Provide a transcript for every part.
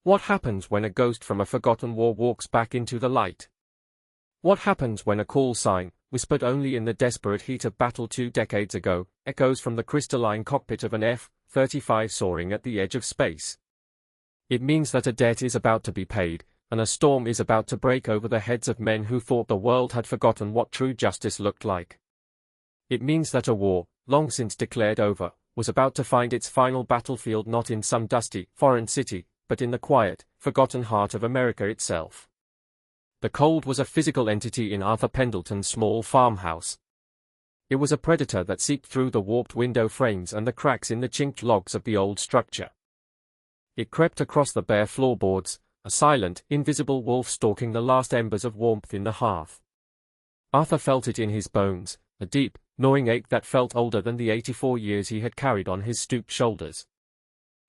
What happens when a ghost from a forgotten war walks back into the light? What happens when a call sign, whispered only in the desperate heat of battle 2 decades ago, echoes from the crystalline cockpit of an F-35 soaring at the edge of space? It means that a debt is about to be paid, and a storm is about to break over the heads of men who thought the world had forgotten what true justice looked like. It means that a war, long since declared over, was about to find its final battlefield not in some dusty, foreign city, but in the quiet, forgotten heart of America itself. The cold was a physical entity in Arthur Pendleton's small farmhouse. It was a predator that seeped through the warped window frames and the cracks in the chinked logs of the old structure. It crept across the bare floorboards, a silent, invisible wolf stalking the last embers of warmth in the hearth. Arthur felt it in his bones, a deep, gnawing ache that felt older than the 84 years he had carried on his stooped shoulders.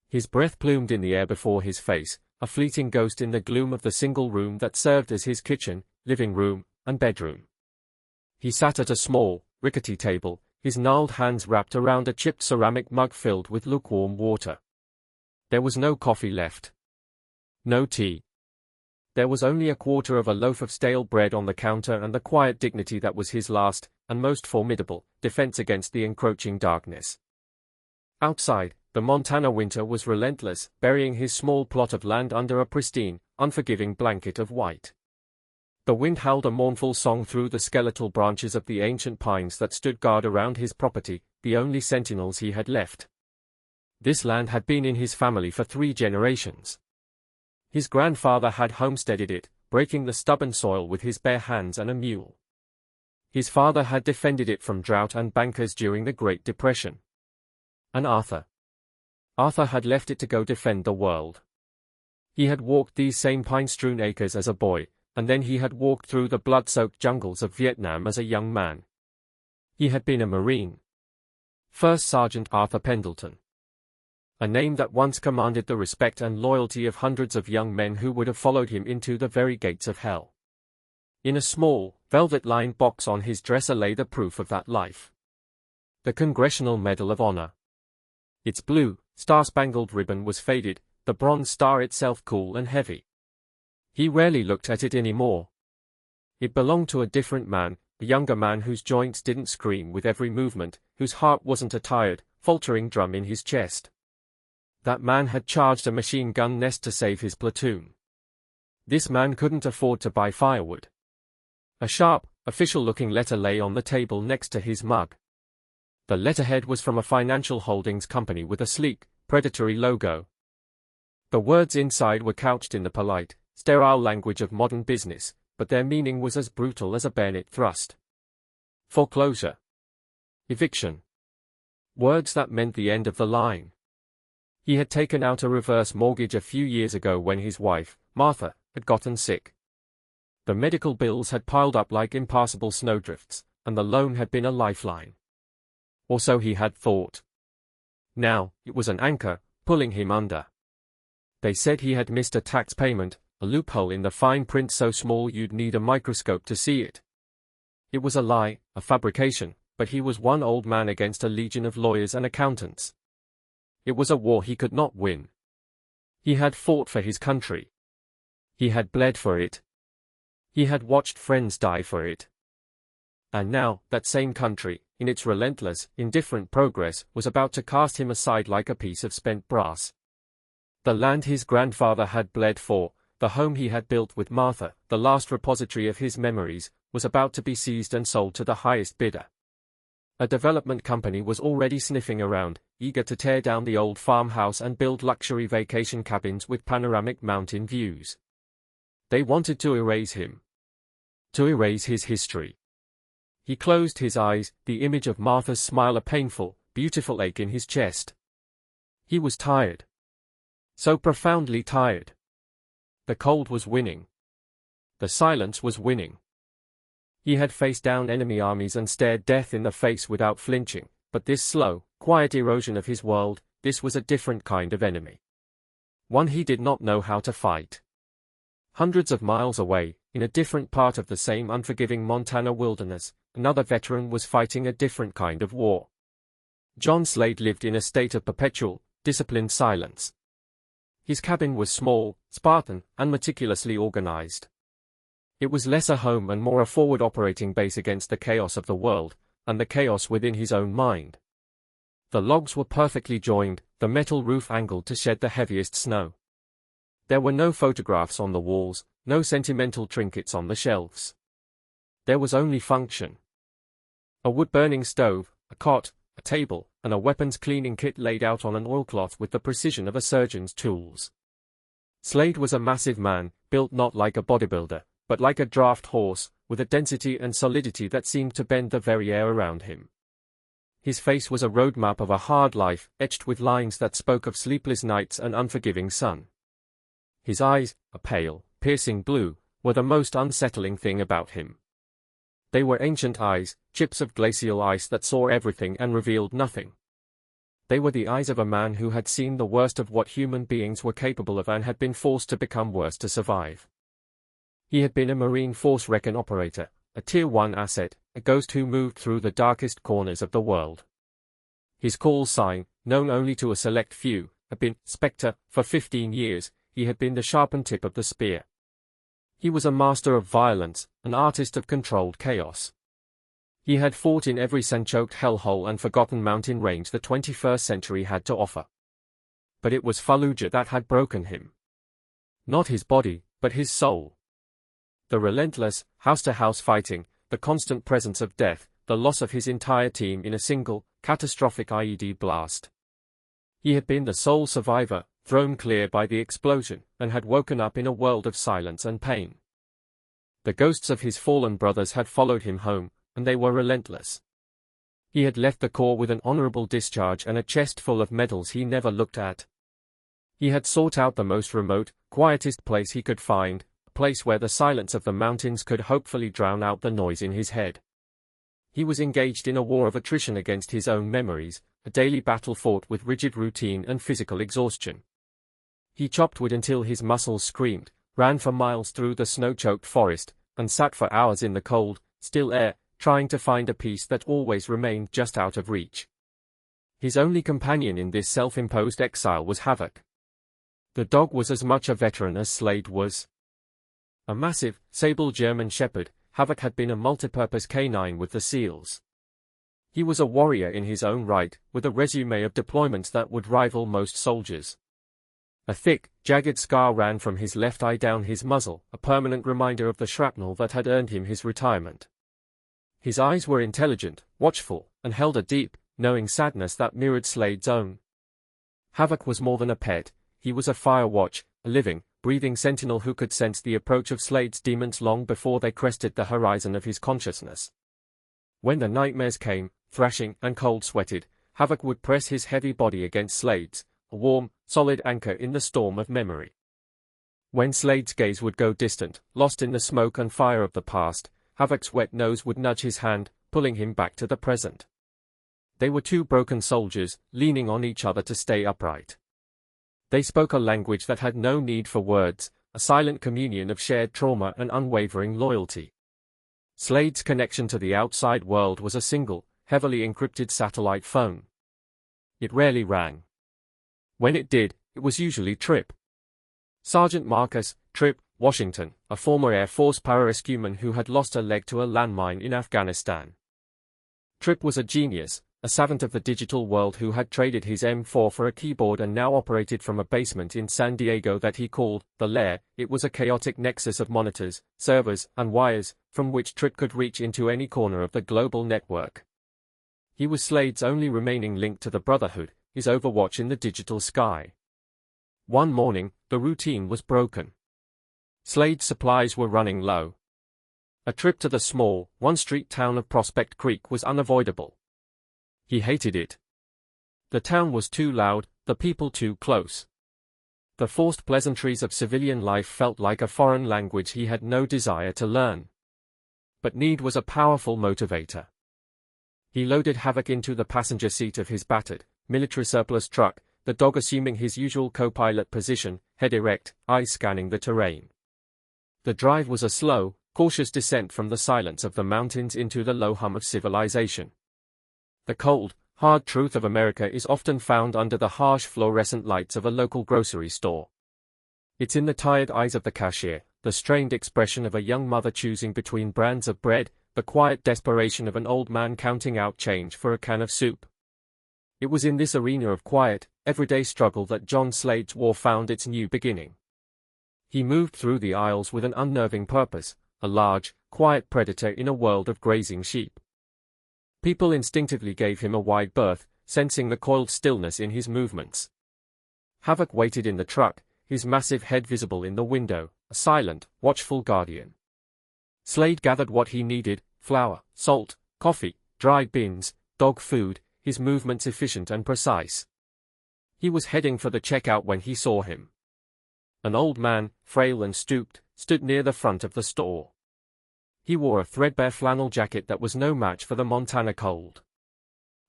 His breath plumed in the air before his face, a fleeting ghost in the gloom of the single room that served as his kitchen, living room, and bedroom. He sat at a small, rickety table, his gnarled hands wrapped around a chipped ceramic mug filled with lukewarm water. There was no coffee left. No tea. There was only a quarter of a loaf of stale bread on the counter and the quiet dignity that was his last, and most formidable, defense against the encroaching darkness. Outside, the Montana winter was relentless, burying his small plot of land under a pristine, unforgiving blanket of white. The wind howled a mournful song through the skeletal branches of the ancient pines that stood guard around his property, the only sentinels he had left. This land had been in his family for 3 generations. His grandfather had homesteaded it, breaking the stubborn soil with his bare hands and a mule. His father had defended it from drought and bankers during the Great Depression. And Arthur had left it to go defend the world. He had walked these same pine-strewn acres as a boy, and then he had walked through the blood-soaked jungles of Vietnam as a young man. He had been a Marine. First Sergeant Arthur Pendleton. A name that once commanded the respect and loyalty of hundreds of young men who would have followed him into the very gates of hell. In a small, velvet-lined box on his dresser lay the proof of that life. The Congressional Medal of Honor. Its blue, star-spangled ribbon was faded, the bronze star itself cool and heavy. He rarely looked at it anymore. It belonged to a different man, a younger man whose joints didn't scream with every movement, whose heart wasn't a tired, faltering drum in his chest. That man had charged a machine gun nest to save his platoon. This man couldn't afford to buy firewood. A sharp, official-looking letter lay on the table next to his mug. The letterhead was from a financial holdings company with a sleek, predatory logo. The words inside were couched in the polite, sterile language of modern business, but their meaning was as brutal as a bayonet thrust. Foreclosure. Eviction. Words that meant the end of the line. He had taken out a reverse mortgage a few years ago when his wife, Martha, had gotten sick. The medical bills had piled up like impassable snowdrifts, and the loan had been a lifeline. Or so he had thought. Now, it was an anchor, pulling him under. They said he had missed a tax payment, a loophole in the fine print so small you'd need a microscope to see it. It was a lie, a fabrication, but he was one old man against a legion of lawyers and accountants. It was a war he could not win. He had fought for his country. He had bled for it. He had watched friends die for it. And now, that same country, in its relentless, indifferent progress, was about to cast him aside like a piece of spent brass. The land his grandfather had bled for, the home he had built with Martha, the last repository of his memories, was about to be seized and sold to the highest bidder. A development company was already sniffing around, eager to tear down the old farmhouse and build luxury vacation cabins with panoramic mountain views. They wanted to erase him. To erase his history. He closed his eyes, the image of Martha's smile a painful, beautiful ache in his chest. He was tired. So profoundly tired. The cold was winning. The silence was winning. He had faced down enemy armies and stared death in the face without flinching, but this slow, quiet erosion of his world, this was a different kind of enemy. One he did not know how to fight. Hundreds of miles away, in a different part of the same unforgiving Montana wilderness, another veteran was fighting a different kind of war. John Slade lived in a state of perpetual, disciplined silence. His cabin was small, Spartan, and meticulously organized. It was less a home and more a forward operating base against the chaos of the world, and the chaos within his own mind. The logs were perfectly joined, the metal roof angled to shed the heaviest snow. There were no photographs on the walls, no sentimental trinkets on the shelves. There was only function. A wood-burning stove, a cot, a table, and a weapons cleaning kit laid out on an oilcloth with the precision of a surgeon's tools. Slade was a massive man, built not like a bodybuilder, but like a draft horse, with a density and solidity that seemed to bend the very air around him. His face was a roadmap of a hard life, etched with lines that spoke of sleepless nights and unforgiving sun. His eyes, a pale, piercing blue, were the most unsettling thing about him. They were ancient eyes, chips of glacial ice that saw everything and revealed nothing. They were the eyes of a man who had seen the worst of what human beings were capable of and had been forced to become worse to survive. He had been a Marine Force recon operator, a Tier 1 asset, a ghost who moved through the darkest corners of the world. His call sign, known only to a select few, had been Spectre. For 15 years, he had been the sharpened tip of the spear. He was a master of violence, an artist of controlled chaos. He had fought in every sun-choked hellhole and forgotten mountain range the 21st century had to offer. But it was Fallujah that had broken him. Not his body, but his soul. The relentless, house-to-house fighting, the constant presence of death, the loss of his entire team in a single, catastrophic IED blast. He had been the sole survivor, thrown clear by the explosion, and had woken up in a world of silence and pain. The ghosts of his fallen brothers had followed him home, and they were relentless. He had left the Corps with an honorable discharge and a chest full of medals he never looked at. He had sought out the most remote, quietest place he could find, a place where the silence of the mountains could hopefully drown out the noise in his head. He was engaged in a war of attrition against his own memories, a daily battle fought with rigid routine and physical exhaustion. He chopped wood until his muscles screamed, ran for miles through the snow-choked forest, and sat for hours in the cold, still air, trying to find a peace that always remained just out of reach. His only companion in this self-imposed exile was Havoc. The dog was as much a veteran as Slade was. A massive, sable German shepherd, Havoc had been a multipurpose canine with the SEALs. He was a warrior in his own right, with a resume of deployments that would rival most soldiers. A thick, jagged scar ran from his left eye down his muzzle, a permanent reminder of the shrapnel that had earned him his retirement. His eyes were intelligent, watchful, and held a deep, knowing sadness that mirrored Slade's own. Havoc was more than a pet, he was a fire watch, a living, breathing sentinel who could sense the approach of Slade's demons long before they crested the horizon of his consciousness. When the nightmares came, thrashing and cold-sweated, Havoc would press his heavy body against Slade's, a warm, solid anchor in the storm of memory. When Slade's gaze would go distant, lost in the smoke and fire of the past, Havoc's wet nose would nudge his hand, pulling him back to the present. They were two broken soldiers, leaning on each other to stay upright. They spoke a language that had no need for words, a silent communion of shared trauma and unwavering loyalty. Slade's connection to the outside world was a single, heavily encrypted satellite phone. It rarely rang. When it did, it was usually Tripp. Sergeant Marcus Tripp Washington, a former Air Force pararescueman who had lost a leg to a landmine in Afghanistan. Tripp was a genius, a savant of the digital world who had traded his M4 for a keyboard and now operated from a basement in San Diego that he called the Lair. It was a chaotic nexus of monitors, servers, and wires, from which Tripp could reach into any corner of the global network. He was Slade's only remaining link to the Brotherhood, his overwatch in the digital sky. One morning, the routine was broken. Slade's supplies were running low. A trip to the small, one-street town of Prospect Creek was unavoidable. He hated it. The town was too loud, the people too close. The forced pleasantries of civilian life felt like a foreign language he had no desire to learn. But need was a powerful motivator. He loaded Havoc into the passenger seat of his battered, military surplus truck, the dog assuming his usual co-pilot position, head erect, eyes scanning the terrain. The drive was a slow, cautious descent from the silence of the mountains into the low hum of civilization. The cold, hard truth of America is often found under the harsh fluorescent lights of a local grocery store. It's in the tired eyes of the cashier, the strained expression of a young mother choosing between brands of bread, the quiet desperation of an old man counting out change for a can of soup. It was in this arena of quiet, everyday struggle that John Slade's war found its new beginning. He moved through the aisles with an unnerving purpose, a large, quiet predator in a world of grazing sheep. People instinctively gave him a wide berth, sensing the coiled stillness in his movements. Havoc waited in the truck, his massive head visible in the window, a silent, watchful guardian. Slade gathered what he needed: flour, salt, coffee, dried beans, dog food, his movements efficient and precise. He was heading for the checkout when he saw him. An old man, frail and stooped, stood near the front of the store. He wore a threadbare flannel jacket that was no match for the Montana cold.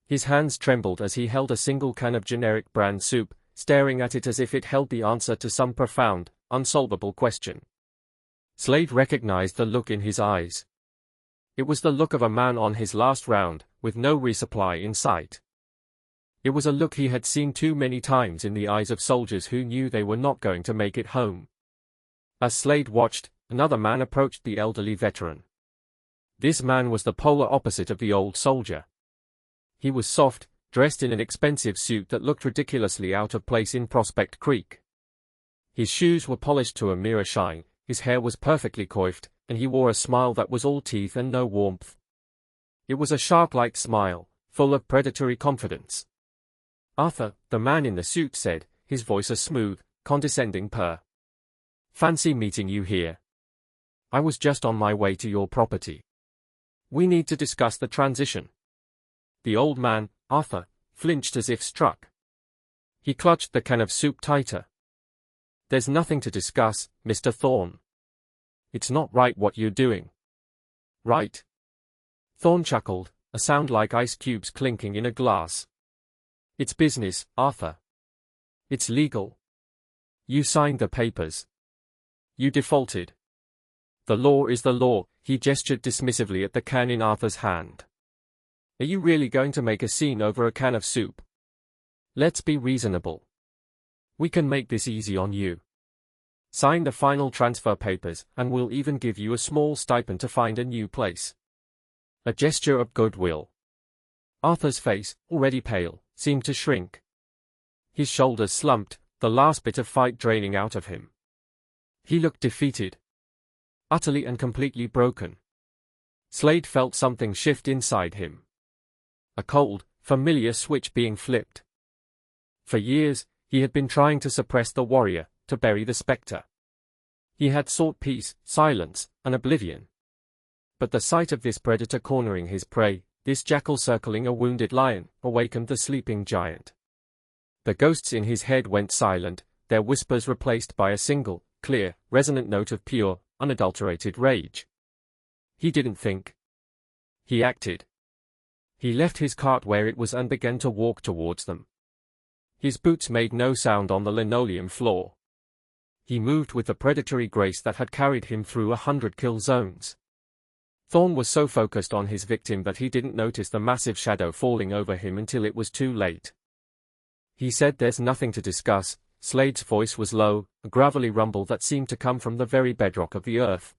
His hands trembled as he held a single can of generic brand soup, staring at it as if it held the answer to some profound, unsolvable question. Slade recognized the look in his eyes. It was the look of a man on his last round, with no resupply in sight. It was a look he had seen too many times in the eyes of soldiers who knew they were not going to make it home. As Slade watched, another man approached the elderly veteran. This man was the polar opposite of the old soldier. He was soft, dressed in an expensive suit that looked ridiculously out of place in Prospect Creek. His shoes were polished to a mirror shine, his hair was perfectly coiffed, and he wore a smile that was all teeth and no warmth. It was a shark-like smile, full of predatory confidence. "Arthur," the man in the suit said, his voice a smooth, condescending purr. "Fancy meeting you here. I was just on my way to your property. We need to discuss the transition." The old man, Arthur, flinched as if struck. He clutched the can of soup tighter. "There's nothing to discuss, Mr. Thorne. It's not right what you're doing." "Right?" Thorne chuckled, a sound like ice cubes clinking in a glass. "It's business, Arthur. It's legal. You signed the papers. You defaulted. The law is the law." He gestured dismissively at the can in Arthur's hand. "Are you really going to make a scene over a can of soup? Let's be reasonable. We can make this easy on you. Sign the final transfer papers, and we'll even give you a small stipend to find a new place." A gesture of goodwill. Arthur's face, already pale, seemed to shrink. His shoulders slumped, the last bit of fight draining out of him. He looked defeated. Utterly and completely broken. Slade felt something shift inside him. A cold, familiar switch being flipped. For years, he had been trying to suppress the warrior, to bury the specter. He had sought peace, silence, and oblivion. But the sight of this predator cornering his prey, this jackal circling a wounded lion, awakened the sleeping giant. The ghosts in his head went silent, their whispers replaced by a single, clear, resonant note of pure, unadulterated rage. He didn't think. He acted. He left his cart where it was and began to walk towards them. His boots made no sound on the linoleum floor. He moved with the predatory grace that had carried him through 100 kill zones. Thorne was so focused on his victim that he didn't notice the massive shadow falling over him until it was too late. He said, "There's nothing to discuss." Slade's voice was low, a gravelly rumble that seemed to come from the very bedrock of the earth.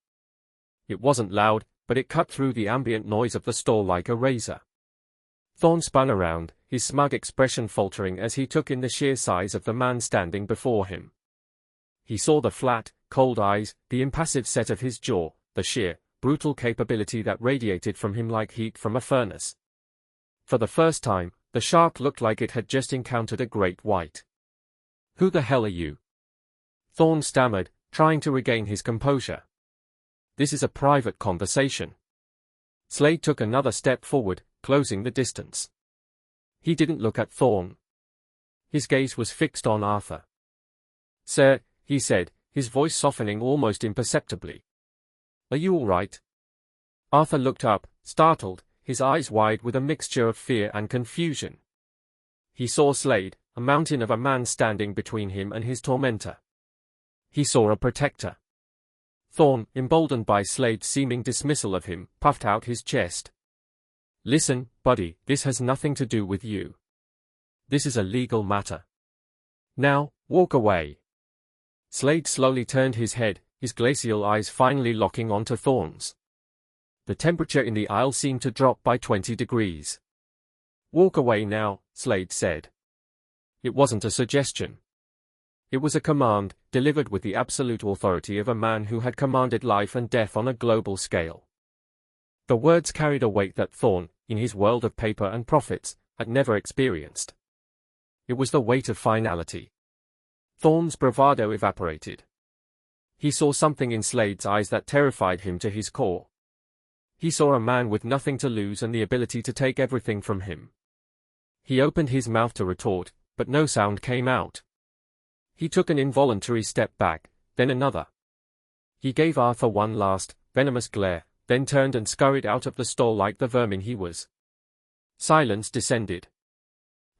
It wasn't loud, but it cut through the ambient noise of the store like a razor. Thorne spun around, his smug expression faltering as he took in the sheer size of the man standing before him. He saw the flat, cold eyes, the impassive set of his jaw, the sheer, brutal capability that radiated from him like heat from a furnace. For the first time, the shark looked like it had just encountered a great white. "Who the hell are you?" Thorne stammered, trying to regain his composure. "This is a private conversation." Slade took another step forward, closing the distance. He didn't look at Thorne. His gaze was fixed on Arthur. "Sir," he said, his voice softening almost imperceptibly. "Are you all right?" Arthur looked up, startled, his eyes wide with a mixture of fear and confusion. He saw Slade, a mountain of a man standing between him and his tormentor. He saw a protector. Thorne, emboldened by Slade's seeming dismissal of him, puffed out his chest. "Listen, buddy, this has nothing to do with you. This is a legal matter. Now, walk away." Slade slowly turned his head, his glacial eyes finally locking onto Thorn's. The temperature in the aisle seemed to drop by 20 degrees. "Walk away now," Slade said. It wasn't a suggestion. It was a command, delivered with the absolute authority of a man who had commanded life and death on a global scale. The words carried a weight that Thorn, in his world of paper and profits, had never experienced. It was the weight of finality. Thorn's bravado evaporated. He saw something in Slade's eyes that terrified him to his core. He saw a man with nothing to lose and the ability to take everything from him. He opened his mouth to retort, but no sound came out. He took an involuntary step back, then another. He gave Arthur one last, venomous glare, then turned and scurried out of the stall like the vermin he was. Silence descended.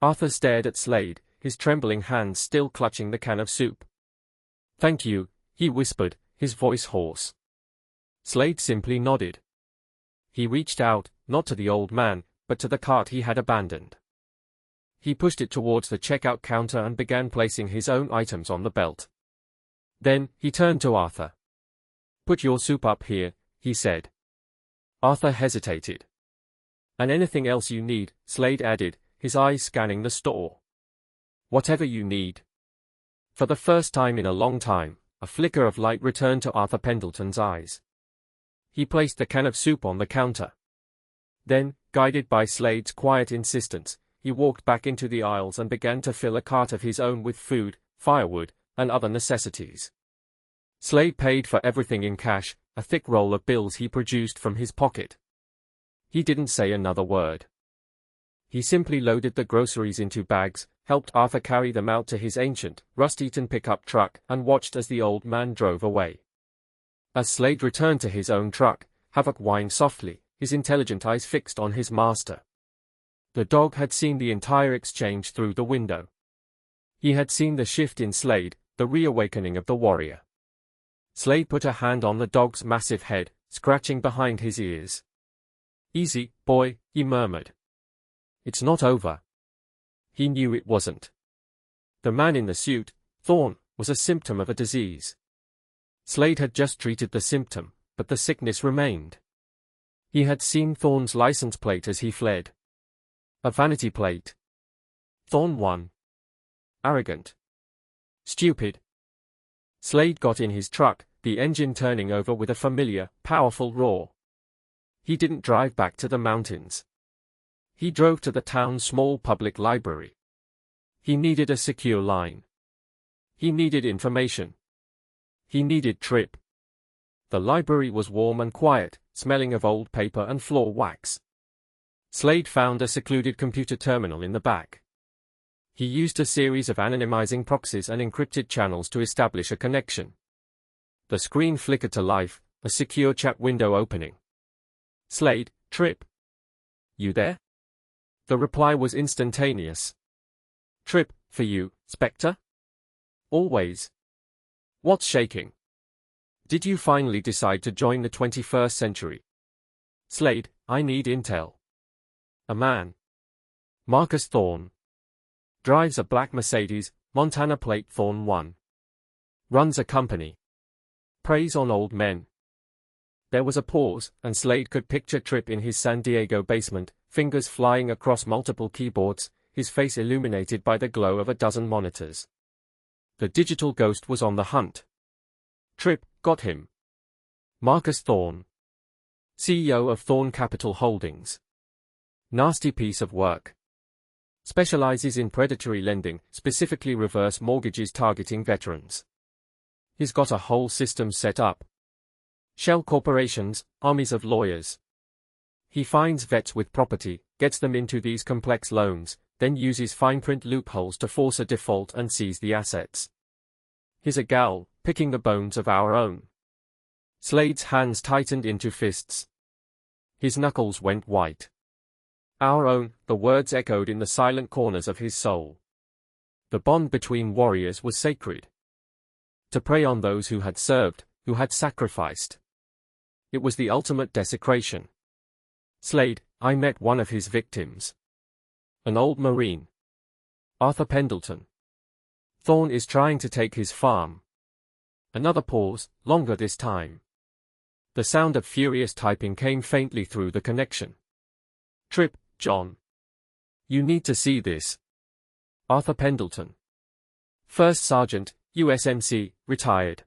Arthur stared at Slade, his trembling hands still clutching the can of soup. "Thank you," he whispered, his voice hoarse. Slade simply nodded. He reached out, not to the old man, but to the cart he had abandoned. He pushed it towards the checkout counter and began placing his own items on the belt. Then, he turned to Arthur. "Put your soup up here," he said. Arthur hesitated. "And anything else you need," Slade added, his eyes scanning the store. "Whatever you need." For the first time in a long time, a flicker of light returned to Arthur Pendleton's eyes. He placed the can of soup on the counter. Then, guided by Slade's quiet insistence, he walked back into the aisles and began to fill a cart of his own with food, firewood, and other necessities. Slade paid for everything in cash, a thick roll of bills he produced from his pocket. He didn't say another word. He simply loaded the groceries into bags, helped Arthur carry them out to his ancient, rust-eaten pickup truck, and watched as the old man drove away. As Slade returned to his own truck, Havoc whined softly, his intelligent eyes fixed on his master. The dog had seen the entire exchange through the window. He had seen the shift in Slade, the reawakening of the warrior. Slade put a hand on the dog's massive head, scratching behind his ears. "Easy, boy," he murmured. "It's not over." He knew it wasn't. The man in the suit, Thorn, was a symptom of a disease. Slade had just treated the symptom, but the sickness remained. He had seen Thorn's license plate as he fled. A vanity plate. Thorn 1. Arrogant. Stupid. Slade got in his truck, the engine turning over with a familiar, powerful roar. He didn't drive back to the mountains. He drove to the town's small public library. He needed a secure line. He needed information. He needed Trip. The library was warm and quiet, smelling of old paper and floor wax. Slade found a secluded computer terminal in the back. He used a series of anonymizing proxies and encrypted channels to establish a connection. The screen flickered to life, a secure chat window opening. "Slade, Trip. You there?" The reply was instantaneous. "Trip, for you, Spectre? Always. What's shaking? Did you finally decide to join the 21st century? Slade, I need intel. A man. Marcus Thorn. Drives a black Mercedes, Montana plate Thorn 1. Runs a company. Preys on old men." There was a pause, and Slade could picture Trip in his San Diego basement, fingers flying across multiple keyboards, his face illuminated by the glow of a dozen monitors. The digital ghost was on the hunt. Trip got him. Marcus Thorn. CEO of Thorn Capital Holdings. Nasty piece of work. Specializes in predatory lending, specifically reverse mortgages targeting veterans. He's got a whole system set up. Shell corporations, armies of lawyers. He finds vets with property, gets them into these complex loans, then uses fine-print loopholes to force a default and seize the assets. He's a gal, picking the bones of our own. Slade's hands tightened into fists. His knuckles went white. Our own, the words echoed in the silent corners of his soul. The bond between warriors was sacred. To prey on those who had served, who had sacrificed. It was the ultimate desecration. Slade, I met one of his victims. An old Marine. Arthur Pendleton. Thorn is trying to take his farm. Another pause, longer this time. The sound of furious typing came faintly through the connection. Trip, John. You need to see this. Arthur Pendleton. First Sergeant, USMC, retired.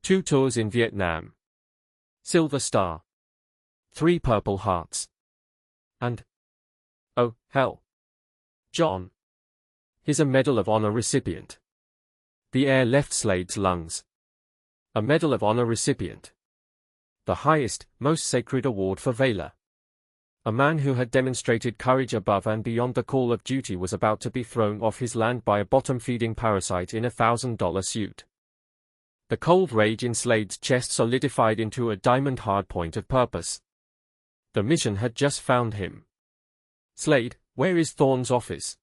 2 tours in Vietnam. Silver Star. 3 Purple Hearts. And... oh, hell. John. He's a Medal of Honor recipient. The air left Slade's lungs. A Medal of Honor recipient. The highest, most sacred award for valor. A man who had demonstrated courage above and beyond the call of duty was about to be thrown off his land by a bottom-feeding parasite in a $1,000 suit. The cold rage in Slade's chest solidified into a diamond-hard point of purpose. The mission had just found him. Slade, where is Thorne's office?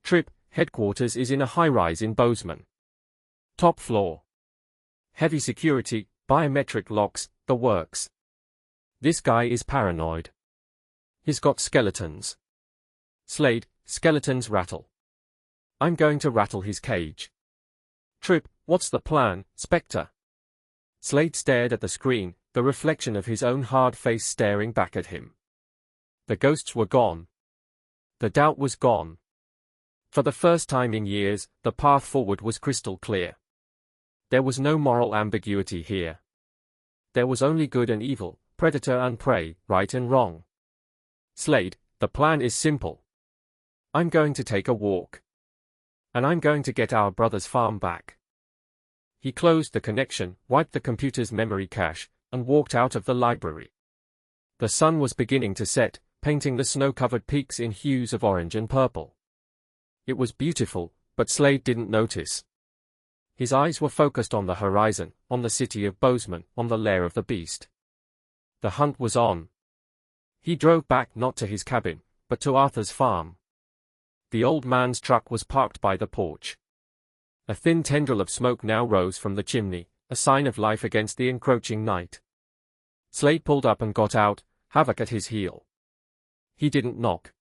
Trip, headquarters is in a high-rise in Bozeman. Top floor. Heavy security, biometric locks, the works. This guy is paranoid. He's got skeletons. Slade, skeletons rattle. I'm going to rattle his cage. Trip, what's the plan, Spectre? Slade stared at the screen, the reflection of his own hard face staring back at him. The ghosts were gone. The doubt was gone. For the first time in years, the path forward was crystal clear. There was no moral ambiguity here. There was only good and evil, predator and prey, right and wrong. Slade, the plan is simple. I'm going to take a walk. And I'm going to get our brother's farm back. He closed the connection, wiped the computer's memory cache, and walked out of the library. The sun was beginning to set, painting the snow-covered peaks in hues of orange and purple. It was beautiful, but Slade didn't notice. His eyes were focused on the horizon, on the city of Bozeman, on the lair of the beast. The hunt was on. He drove back not to his cabin, but to Arthur's farm. The old man's truck was parked by the porch. A thin tendril of smoke now rose from the chimney, a sign of life against the encroaching night. Slade pulled up and got out, Havoc at his heel. He didn't knock.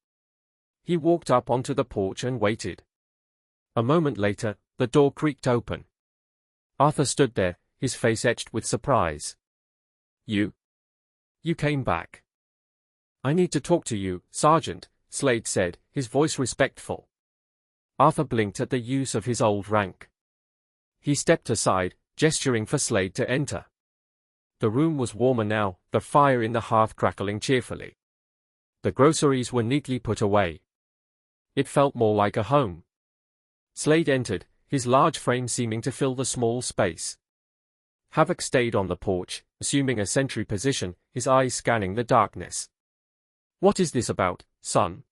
He walked up onto the porch and waited. A moment later, the door creaked open. Arthur stood there, his face etched with surprise. You came back. I need to talk to you, Sergeant, Slade said, his voice respectful. Arthur blinked at the use of his old rank. He stepped aside, gesturing for Slade to enter. The room was warmer now, the fire in the hearth crackling cheerfully. The groceries were neatly put away. It felt more like a home. Slade entered, his large frame seeming to fill the small space. Havoc stayed on the porch, assuming a sentry position, his eyes scanning the darkness. What is this about, son?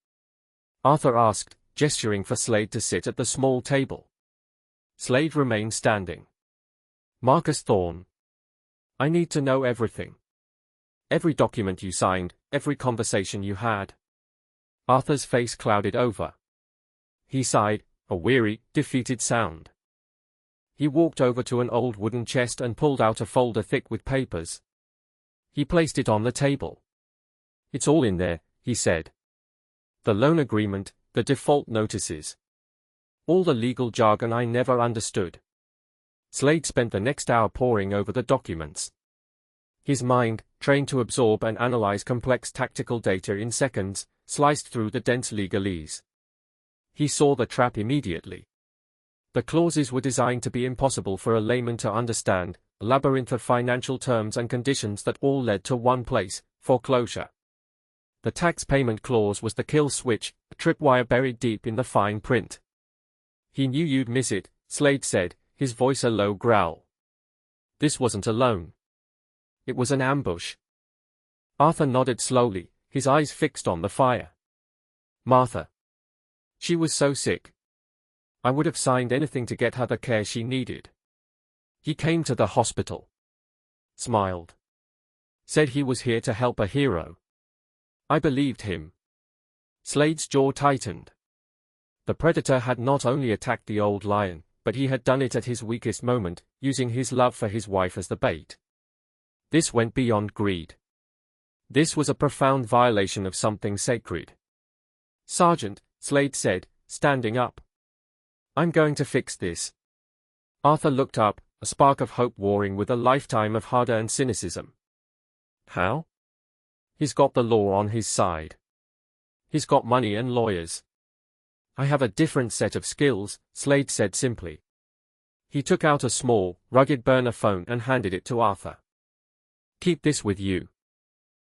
Arthur asked, gesturing for Slade to sit at the small table. Slade remained standing. Marcus Thorne. I need to know everything. Every document you signed, every conversation you had. Arthur's face clouded over. He sighed, a weary, defeated sound. He walked over to an old wooden chest and pulled out a folder thick with papers. He placed it on the table. It's all in there, he said. The loan agreement, the default notices. All the legal jargon I never understood. Slade spent the next hour poring over the documents. His mind, trained to absorb and analyze complex tactical data in seconds, sliced through the dense legalese. He saw the trap immediately. The clauses were designed to be impossible for a layman to understand, a labyrinth of financial terms and conditions that all led to one place, foreclosure. The tax payment clause was the kill switch, a tripwire buried deep in the fine print. He knew you'd miss it, Slade said, his voice a low growl. This wasn't a loan. It was an ambush. Arthur nodded slowly, his eyes fixed on the fire. Martha. She was so sick. I would have signed anything to get her the care she needed. He came to the hospital. Smiled. Said he was here to help a hero. I believed him. Slade's jaw tightened. The predator had not only attacked the old lion, but he had done it at his weakest moment, using his love for his wife as the bait. This went beyond greed. This was a profound violation of something sacred. Sergeant, Slade said, standing up. I'm going to fix this. Arthur looked up, a spark of hope warring with a lifetime of hard-earned cynicism. How? He's got the law on his side. He's got money and lawyers. I have a different set of skills, Slade said simply. He took out a small, rugged burner phone and handed it to Arthur. Keep this with you.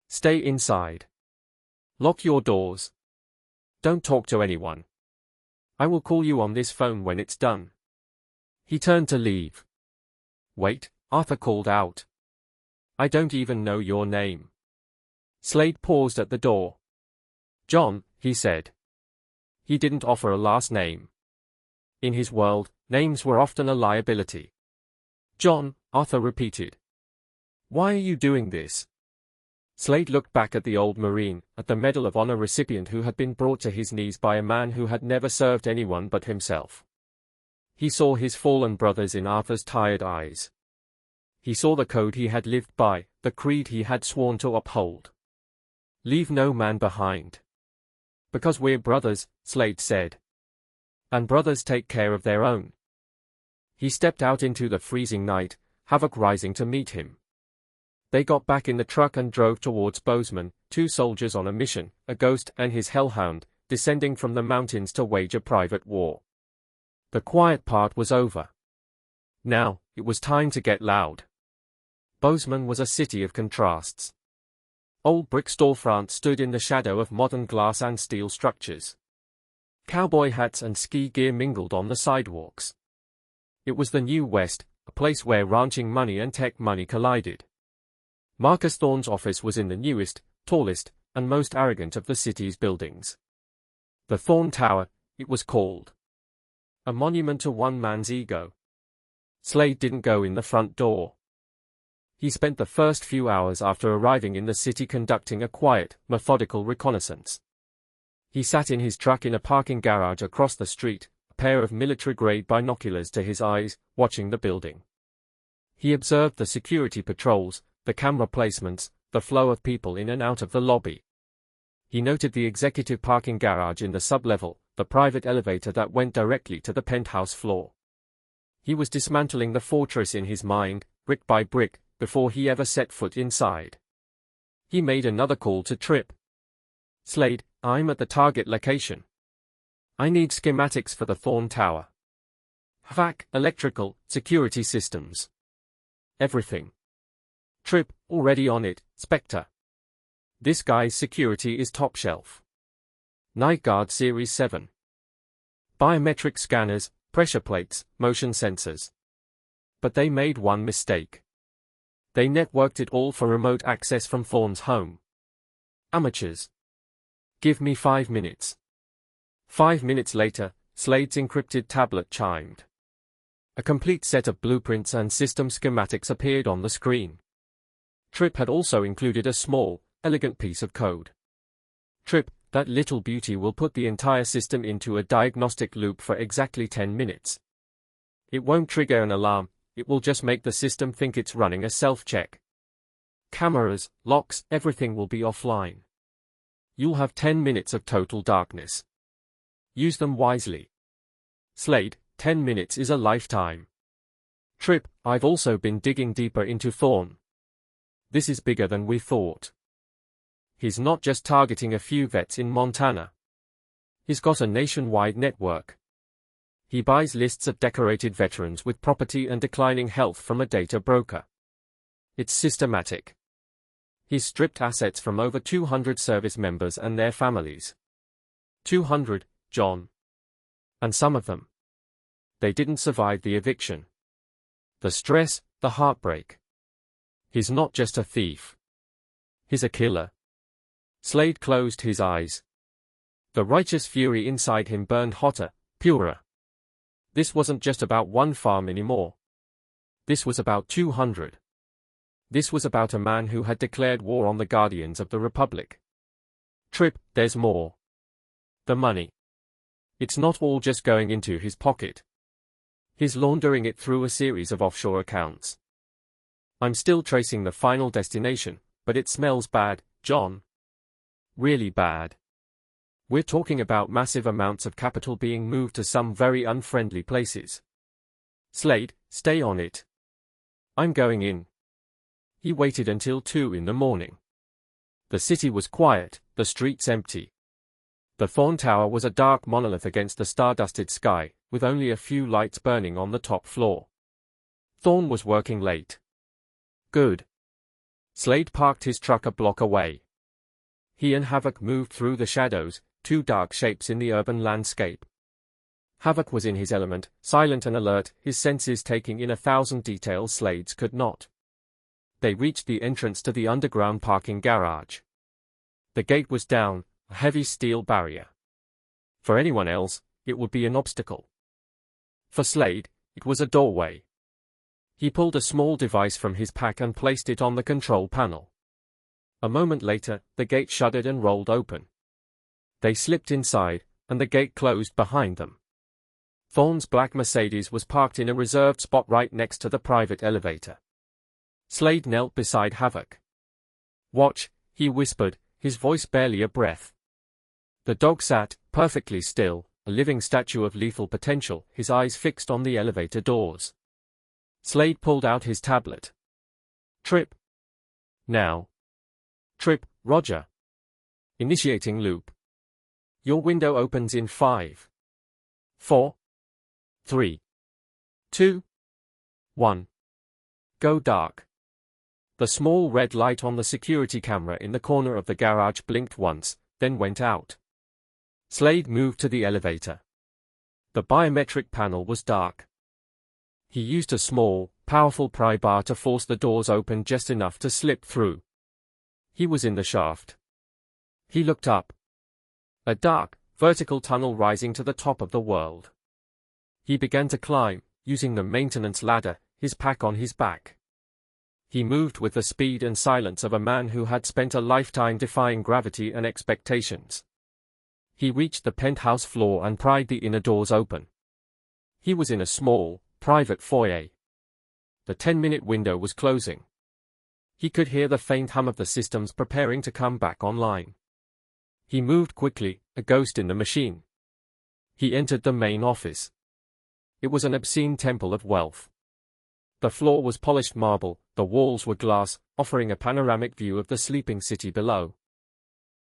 Stay inside. Lock your doors. Don't talk to anyone. I will call you on this phone when it's done. He turned to leave. Wait, Arthur called out. I don't even know your name. Slade paused at the door. John, he said. He didn't offer a last name. In his world, names were often a liability. John, Arthur repeated. Why are you doing this? Slade looked back at the old Marine, at the Medal of Honor recipient who had been brought to his knees by a man who had never served anyone but himself. He saw his fallen brothers in Arthur's tired eyes. He saw the code he had lived by, the creed he had sworn to uphold. Leave no man behind. Because we're brothers, Slade said. And brothers take care of their own. He stepped out into the freezing night, havoc rising to meet him. They got back in the truck and drove towards Bozeman, two soldiers on a mission, a ghost and his hellhound, descending from the mountains to wage a private war. The quiet part was over. Now, it was time to get loud. Bozeman was a city of contrasts. Old brick storefronts stood in the shadow of modern glass and steel structures. Cowboy hats and ski gear mingled on the sidewalks. It was the New West, a place where ranching money and tech money collided. Marcus Thorne's office was in the newest, tallest, and most arrogant of the city's buildings. The Thorne Tower, it was called. A monument to one man's ego. Slade didn't go in the front door. He spent the first few hours after arriving in the city conducting a quiet, methodical reconnaissance. He sat in his truck in a parking garage across the street, a pair of military-grade binoculars to his eyes, watching the building. He observed the security patrols, the camera placements, the flow of people in and out of the lobby. He noted the executive parking garage in the sublevel, the private elevator that went directly to the penthouse floor. He was dismantling the fortress in his mind, brick by brick, before he ever set foot inside. He made another call to Tripp. Slade, I'm at the target location. I need schematics for the Thorne Tower. HVAC, electrical, security systems. Everything. Tripp, already on it, Spectre. This guy's security is top shelf. Night Guard Series 7. Biometric scanners, pressure plates, motion sensors. But they made one mistake. They networked it all for remote access from Thorne's home. Amateurs. Give me 5 minutes. 5 minutes later, Slade's encrypted tablet chimed. A complete set of blueprints and system schematics appeared on the screen. Tripp had also included a small, elegant piece of code. Tripp, that little beauty will put the entire system into a diagnostic loop for exactly 10 minutes. It won't trigger an alarm, it will just make the system think it's running a self-check. Cameras, locks, everything will be offline. You'll have 10 minutes of total darkness. Use them wisely. Slade, 10 minutes is a lifetime. Tripp, I've also been digging deeper into Thorne. This is bigger than we thought. He's not just targeting a few vets in Montana. He's got a nationwide network. He buys lists of decorated veterans with property and declining health from a data broker. It's systematic. He's stripped assets from over 200 service members and their families. 200, John. And some of them. They didn't survive the eviction. The stress, the heartbreak. He's not just a thief. He's a killer. Slade closed his eyes. The righteous fury inside him burned hotter, purer. This wasn't just about one farm anymore. This was about 200. This was about a man who had declared war on the guardians of the Republic. Tripp, there's more. The money. It's not all just going into his pocket. He's laundering it through a series of offshore accounts. I'm still tracing the final destination, but it smells bad, John. Really bad. We're talking about massive amounts of capital being moved to some very unfriendly places. Slade, stay on it. I'm going in. He waited until 2 in the morning. The city was quiet, the streets empty. The Thorn Tower was a dark monolith against the star-dusted sky, with only a few lights burning on the top floor. Thorn was working late. Good. Slade parked his truck a block away. He and Havoc moved through the shadows, two dark shapes in the urban landscape. Havoc was in his element, silent and alert, his senses taking in 1,000 details Slade's could not. They reached the entrance to the underground parking garage. The gate was down, a heavy steel barrier. For anyone else, it would be an obstacle. For Slade, it was a doorway. He pulled a small device from his pack and placed it on the control panel. A moment later, the gate shuddered and rolled open. They slipped inside, and the gate closed behind them. Thorn's black Mercedes was parked in a reserved spot right next to the private elevator. Slade knelt beside Havoc. "Watch," he whispered, his voice barely a breath. The dog sat, perfectly still, a living statue of lethal potential, his eyes fixed on the elevator doors. Slade pulled out his tablet. "Trip. Now. Trip, Roger. Initiating loop. Your window opens in 5, 4, 3, 2, 1. Go dark." The small red light on the security camera in the corner of the garage blinked once, then went out. Slade moved to the elevator. The biometric panel was dark. He used a small, powerful pry bar to force the doors open just enough to slip through. He was in the shaft. He looked up. A dark, vertical tunnel rising to the top of the world. He began to climb, using the maintenance ladder, his pack on his back. He moved with the speed and silence of a man who had spent a lifetime defying gravity and expectations. He reached the penthouse floor and pried the inner doors open. He was in a small, private foyer. The 10-minute window was closing. He could hear the faint hum of the systems preparing to come back online. He moved quickly, a ghost in the machine. He entered the main office. It was an obscene temple of wealth. The floor was polished marble, the walls were glass, offering a panoramic view of the sleeping city below.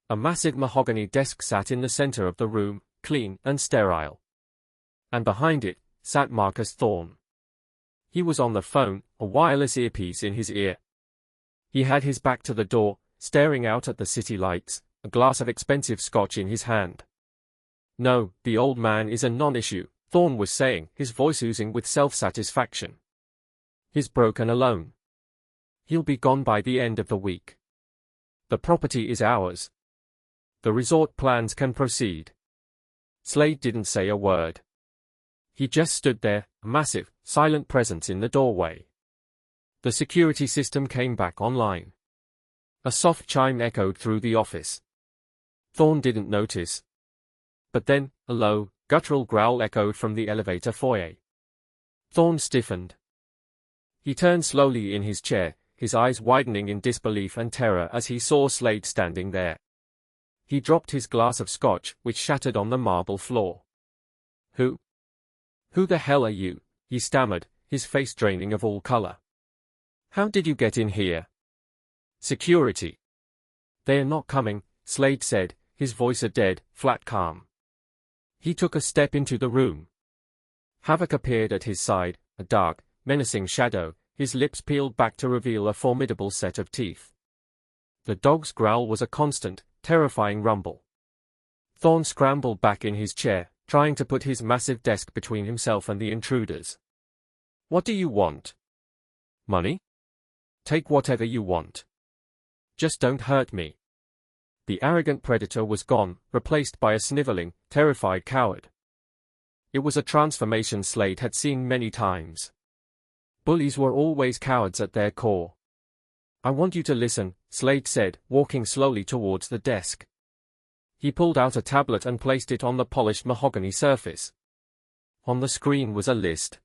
A massive mahogany desk sat in the center of the room, clean and sterile. And behind it, sat Marcus Thorn. He was on the phone, a wireless earpiece in his ear. He had his back to the door, staring out at the city lights, a glass of expensive scotch in his hand. "No, the old man is a non-issue," Thorn was saying, his voice oozing with self-satisfaction. "He's broken alone. He'll be gone by the end of the week. The property is ours. The resort plans can proceed." Slade didn't say a word. He just stood there, a massive, silent presence in the doorway. The security system came back online. A soft chime echoed through the office. Thorn didn't notice. But then, a low, guttural growl echoed from the elevator foyer. Thorn stiffened. He turned slowly in his chair, his eyes widening in disbelief and terror as he saw Slade standing there. He dropped his glass of scotch, which shattered on the marble floor. Who the hell are you?" he stammered, his face draining of all color. "How did you get in here?" "Security. They are not coming," Slade said, his voice a dead, flat calm. He took a step into the room. Havoc appeared at his side, a dark, menacing shadow, his lips peeled back to reveal a formidable set of teeth. The dog's growl was a constant, terrifying rumble. Thorn scrambled back in his chair, trying to put his massive desk between himself and the intruders. "What do you want?" "Money? Take whatever you want. Just don't hurt me." The arrogant predator was gone, replaced by a sniveling, terrified coward. It was a transformation Slade had seen many times. Bullies were always cowards at their core. "I want you to listen," Slade said, walking slowly towards the desk. He pulled out a tablet and placed it on the polished mahogany surface. On the screen was a list.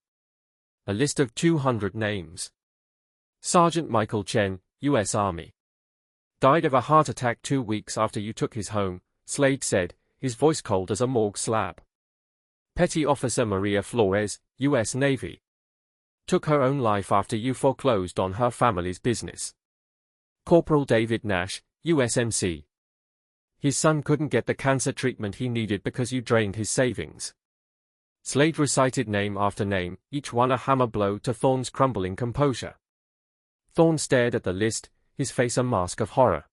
A list of 200 names. Sergeant Michael Chen, U.S. Army. Died of a heart attack 2 weeks after you took his home, Slade said, his voice cold as a morgue slab. Petty Officer Maria Flores, U.S. Navy. took her own life after you foreclosed on her family's business. Corporal David Nash, USMC. His son couldn't get the cancer treatment he needed because you drained his savings. Slade recited name after name, each one a hammer blow to Thorne's crumbling composure. Thorne stared at the list, his face a mask of horror.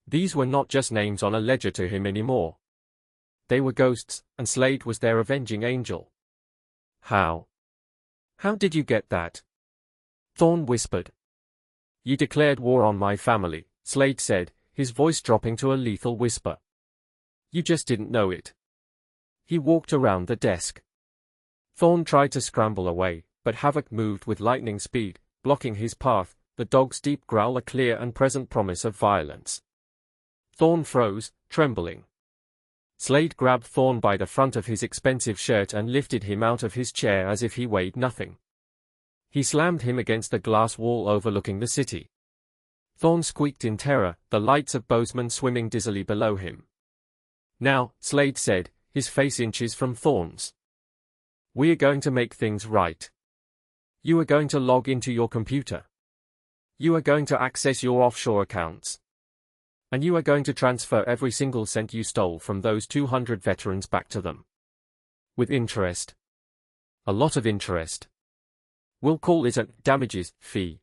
These were not just names on a ledger to him anymore. They were ghosts, and Slade was their avenging angel. How? How did you get that? Thorne whispered. You declared war on my family, Slade said, his voice dropping to a lethal whisper. You just didn't know it. He walked around the desk. Thorne tried to scramble away, but Havoc moved with lightning speed, blocking his path, the dog's deep growl a clear and present promise of violence. Thorne froze, trembling. Slade grabbed Thorne by the front of his expensive shirt and lifted him out of his chair as if he weighed nothing. He slammed him against the glass wall overlooking the city. Thorne squeaked in terror, the lights of Bozeman swimming dizzily below him. Now, Slade said, his face inches from Thorne's. We are going to make things right. You are going to log into your computer. You are going to access your offshore accounts. And you are going to transfer every single cent you stole from those 200 veterans back to them. With interest. A lot of interest. We'll call it a damages fee.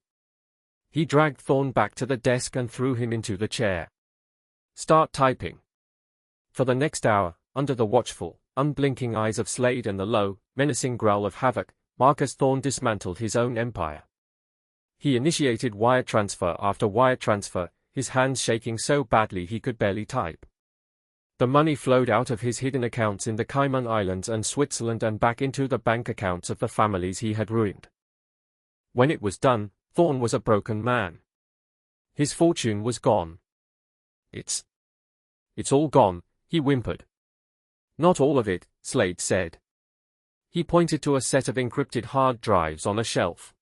He dragged Thorne back to the desk and threw him into the chair. Start typing. For the next hour, under the watchful, unblinking eyes of Slade and the low, menacing growl of Havoc, Marcus Thorne dismantled his own empire. He initiated wire transfer after wire transfer, his hands shaking so badly he could barely type. The money flowed out of his hidden accounts in the Cayman Islands and Switzerland and back into the bank accounts of the families he had ruined. When it was done, Thorne was a broken man. His fortune was gone. It's all gone, he whimpered. Not all of it, Slade said. He pointed to a set of encrypted hard drives on a shelf.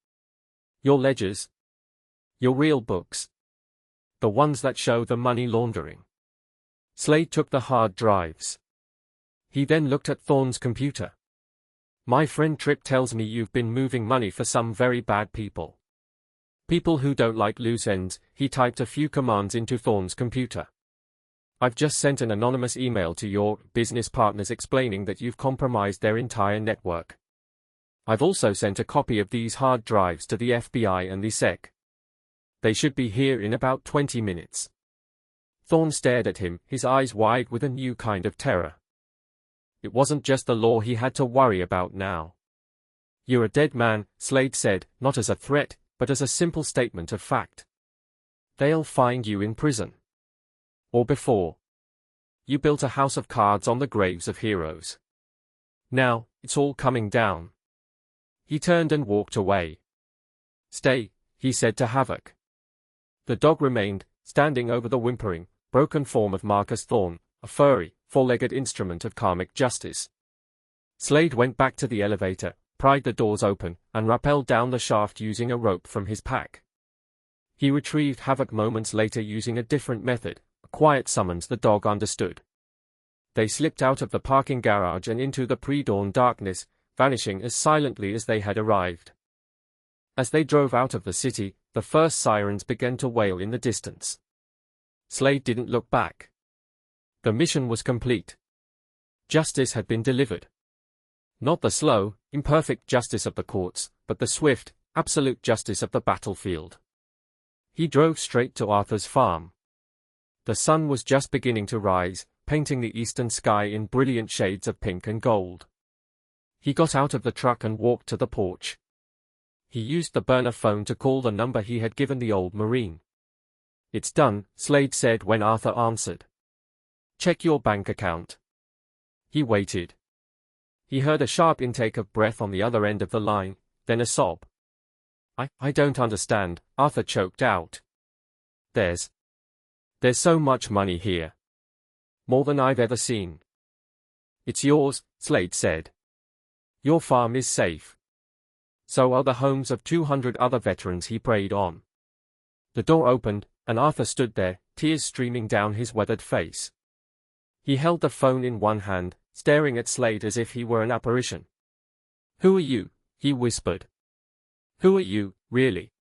Your ledgers. Your real books. The ones that show the money laundering. Slade took the hard drives. He then looked at Thorne's computer. My friend Tripp tells me you've been moving money for some very bad people. People who don't like loose ends. He typed a few commands into Thorne's computer. I've just sent an anonymous email to your business partners explaining that you've compromised their entire network. I've also sent a copy of these hard drives to the FBI and the SEC. They should be here in about 20 minutes. Thorne stared at him, his eyes wide with a new kind of terror. It wasn't just the law he had to worry about now. You're a dead man, Slade said, not as a threat, but as a simple statement of fact. They'll find you in prison. Or before. You built a house of cards on the graves of heroes. Now, it's all coming down. He turned and walked away. Stay, he said to Havoc. The dog remained, standing over the whimpering, broken form of Marcus Thorne, a furry, four-legged instrument of karmic justice. Slade went back to the elevator, pried the doors open, and rappelled down the shaft using a rope from his pack. He retrieved Havoc moments later using a different method, a quiet summons the dog understood. They slipped out of the parking garage and into the pre-dawn darkness, vanishing as silently as they had arrived. As they drove out of the city, the first sirens began to wail in the distance. Slade didn't look back. The mission was complete. Justice had been delivered. Not the slow, imperfect justice of the courts, but the swift, absolute justice of the battlefield. He drove straight to Arthur's farm. The sun was just beginning to rise, painting the eastern sky in brilliant shades of pink and gold. He got out of the truck and walked to the porch. He used the burner phone to call the number he had given the old Marine. It's done, Slade said when Arthur answered. Check your bank account. He waited. He heard a sharp intake of breath on the other end of the line, then a sob. I don't understand, Arthur choked out. There's so much money here. More than I've ever seen. It's yours, Slade said. Your farm is safe. So are the homes of 200 other veterans he preyed on. The door opened, and Arthur stood there, tears streaming down his weathered face. He held the phone in one hand, staring at Slade as if he were an apparition. Who are you? He whispered. Who are you, really?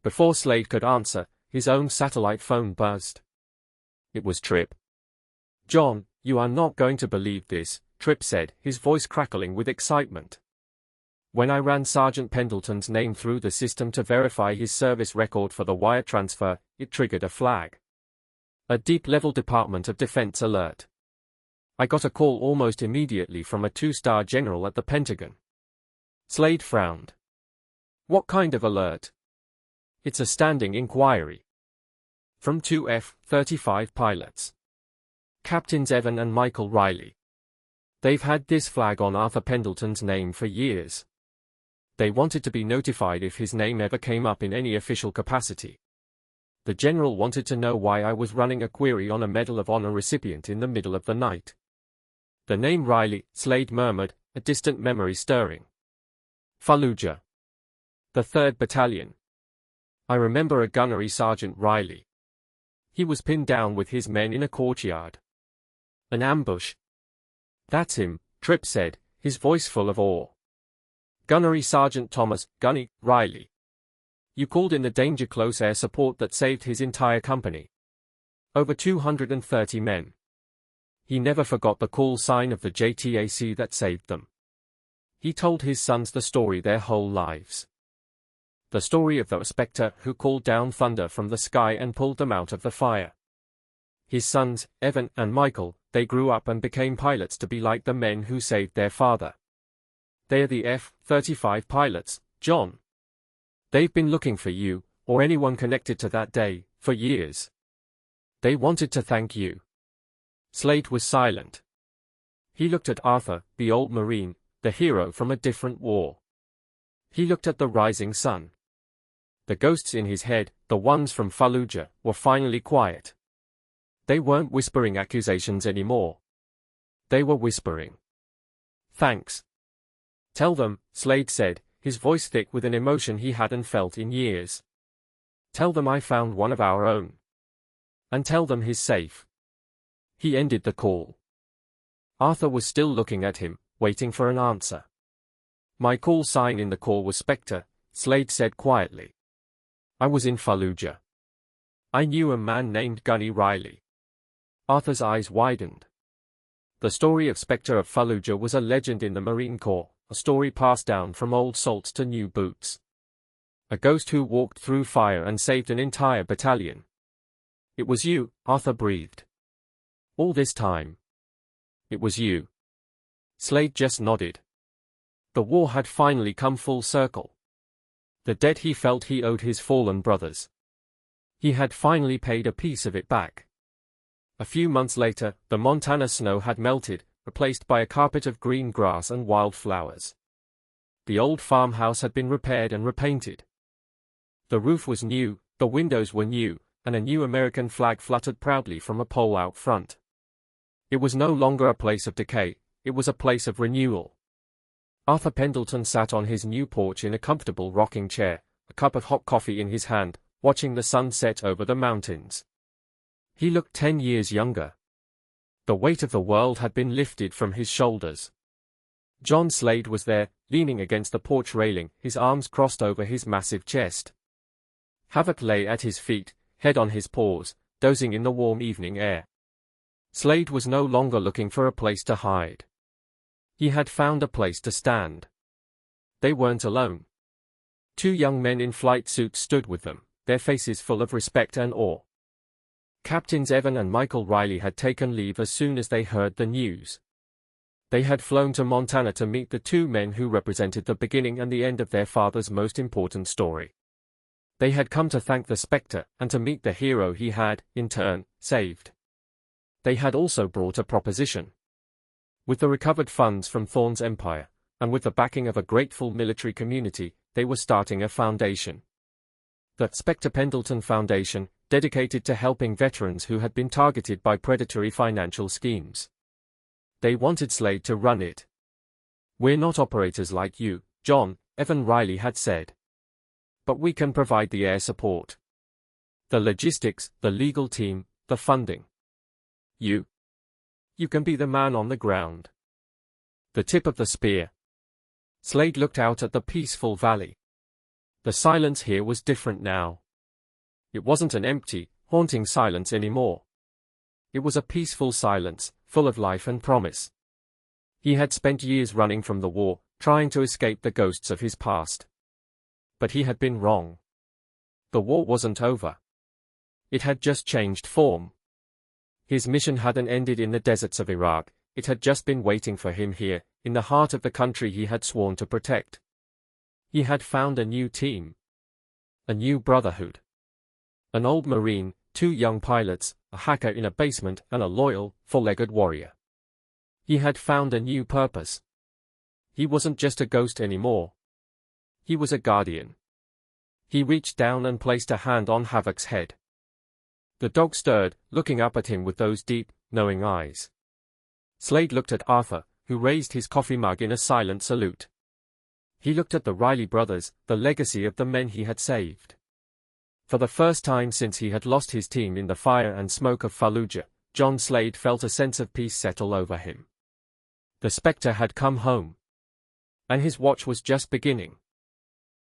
Before Slade could answer, his own satellite phone buzzed. It was Trip. John, you are not going to believe this, Trip said, his voice crackling with excitement. When I ran Sergeant Pendleton's name through the system to verify his service record for the wire transfer, it triggered a flag. A deep-level Department of Defense alert. I got a call almost immediately from a 2-star general at the Pentagon. Slade frowned. What kind of alert? It's a standing inquiry. From 2 F-35 pilots. Captains Evan and Michael Riley. They've had this flag on Arthur Pendleton's name for years. They wanted to be notified if his name ever came up in any official capacity. The general wanted to know why I was running a query on a Medal of Honor recipient in the middle of the night. The name Riley, Slade murmured, a distant memory stirring. Fallujah. The 3rd Battalion. I remember a gunnery Sergeant Riley. He was pinned down with his men in a courtyard. An ambush. That's him, Trip said, his voice full of awe. Gunnery Sergeant Thomas Gunny Riley. You called in the danger close air support that saved his entire company. Over 230 men. He never forgot the call sign of the JTAC that saved them. He told his sons the story their whole lives. The story of the Spectre who called down thunder from the sky and pulled them out of the fire. His sons, Evan and Michael, they grew up and became pilots to be like the men who saved their father. They are the F-35 pilots, John. They've been looking for you, or anyone connected to that day, for years. They wanted to thank you. Slade was silent. He looked at Arthur, the old Marine, the hero from a different war. He looked at the rising sun. The ghosts in his head, the ones from Fallujah, were finally quiet. They weren't whispering accusations anymore. They were whispering. Thanks. Tell them, Slade said, his voice thick with an emotion he hadn't felt in years. Tell them I found one of our own. And tell them he's safe. He ended the call. Arthur was still looking at him, waiting for an answer. My call sign in the call was Spectre, Slade said quietly. I was in Fallujah. I knew a man named Gunny Riley. Arthur's eyes widened. The story of Spectre of Fallujah was a legend in the Marine Corps, a story passed down from old salts to new boots. A ghost who walked through fire and saved an entire battalion. It was you, Arthur breathed. All this time. It was you. Slade just nodded. The war had finally come full circle. The debt he felt he owed his fallen brothers. He had finally paid a piece of it back. A few months later, the Montana snow had melted, replaced by a carpet of green grass and wildflowers. The old farmhouse had been repaired and repainted. The roof was new, the windows were new, and a new American flag fluttered proudly from a pole out front. It was no longer a place of decay, it was a place of renewal. Arthur Pendleton sat on his new porch in a comfortable rocking chair, a cup of hot coffee in his hand, watching the sun set over the mountains. He looked 10 years younger. The weight of the world had been lifted from his shoulders. John Slade was there, leaning against the porch railing, his arms crossed over his massive chest. Havoc lay at his feet, head on his paws, dozing in the warm evening air. Slade was no longer looking for a place to hide. He had found a place to stand. They weren't alone. 2 young men in flight suits stood with them, their faces full of respect and awe. Captains Evan and Michael Riley had taken leave as soon as they heard the news. They had flown to Montana to meet the 2 men who represented the beginning and the end of their father's most important story. They had come to thank the Spectre and to meet the hero he had, in turn, saved. They had also brought a proposition. With the recovered funds from Thorne's empire, and with the backing of a grateful military community, they were starting a foundation. The Spectre Pendleton Foundation, dedicated to helping veterans who had been targeted by predatory financial schemes. They wanted Slade to run it. We're not operators like you, John, Evan Riley had said. But we can provide the air support. The logistics, the legal team, the funding. You can be the man on the ground. The tip of the spear. Slade looked out at the peaceful valley. The silence here was different now. It wasn't an empty, haunting silence anymore. It was a peaceful silence, full of life and promise. He had spent years running from the war, trying to escape the ghosts of his past. But he had been wrong. The war wasn't over. It had just changed form. His mission hadn't ended in the deserts of Iraq, it had just been waiting for him here, in the heart of the country he had sworn to protect. He had found a new team. A new brotherhood. An old Marine, 2 young pilots, a hacker in a basement, and a loyal, 4-legged warrior. He had found a new purpose. He wasn't just a ghost anymore. He was a guardian. He reached down and placed a hand on Havoc's head. The dog stirred, looking up at him with those deep, knowing eyes. Slade looked at Arthur, who raised his coffee mug in a silent salute. He looked at the Riley brothers, the legacy of the men he had saved. For the first time since he had lost his team in the fire and smoke of Fallujah, John Slade felt a sense of peace settle over him. The Spectre had come home. And his watch was just beginning.